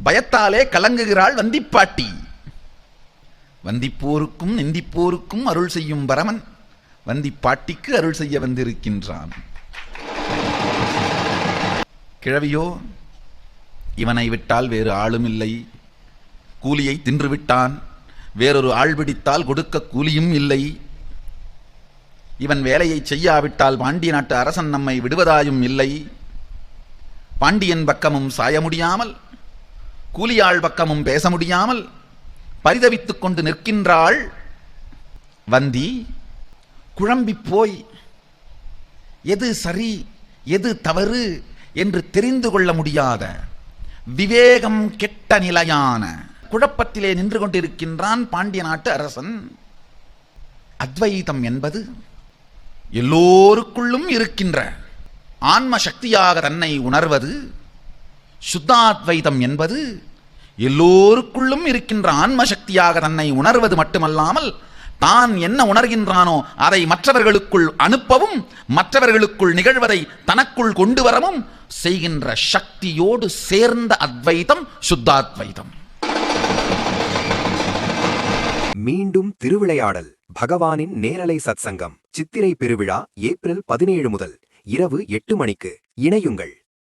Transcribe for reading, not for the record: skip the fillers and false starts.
பயத்தாலே கலங்குகிறாள் வந்திப்பாட்டி. வந்திப்போருக்கும் நிந்திப்போருக்கும் அருள் செய்யும் பரமன் வந்திப்பாட்டிக்கு அருள் செய்ய வந்திருக்கின்றான். கிழவியோ, இவனை விட்டால் வேறு ஆளும் இல்லை, கூலியை தின்றுவிட்டான், வேறொரு ஆள் பிடித்தால் கொடுக்க கூலியும் இல்லை, இவன் வேலையை செய்யாவிட்டால் பாண்டிய நாட்டு அரசன் நம்மை விடுவதாயும் இல்லை, பாண்டியன் பக்கமும் சாய முடியாமல் கூலியாள் பக்கமும் பேச முடியாமல் பரிதவித்துக் கொண்டு நிற்கின்றாள் வந்தி. குழம்பி போய் எது சரி எது தவறு என்று தெரிந்து கொள்ள முடியாத விவேகம் கெட்ட நிலையான குழப்பத்திலே நின்று கொண்டிருக்கின்றான் பாண்டிய நாட்டு அரசன். அத்வைதம் என்பது எல்லோருக்குள்ளும் இருக்கின்ற ஆன்ம சக்தியாக தன்னை உணர்வது, சுத்தாத்வைதம் என்பது எல்லோருக்குள்ளும் இருக்கின்ற ஆன்ம சக்தியாக தன்னை உணர்வது மட்டுமல்லாமல் தான் என்ன உணர்கின்றானோ அதை மற்றவர்களுக்குள் அனுப்பவும் மற்றவர்களுக்குள் நிகழ்வதை தனக்குள் கொண்டு வரவும் செய்கின்ற சக்தியோடு சேர்ந்த அத்வைதம் சுத்தாத்வைதம். மீண்டும் திருவிளையாடல் பகவானின் நேரலை சத்சங்கம் சித்திரை பெருவிழா ஏப்ரல் 17 முதல் இரவு 8 மணிக்கு இணையுங்கள்.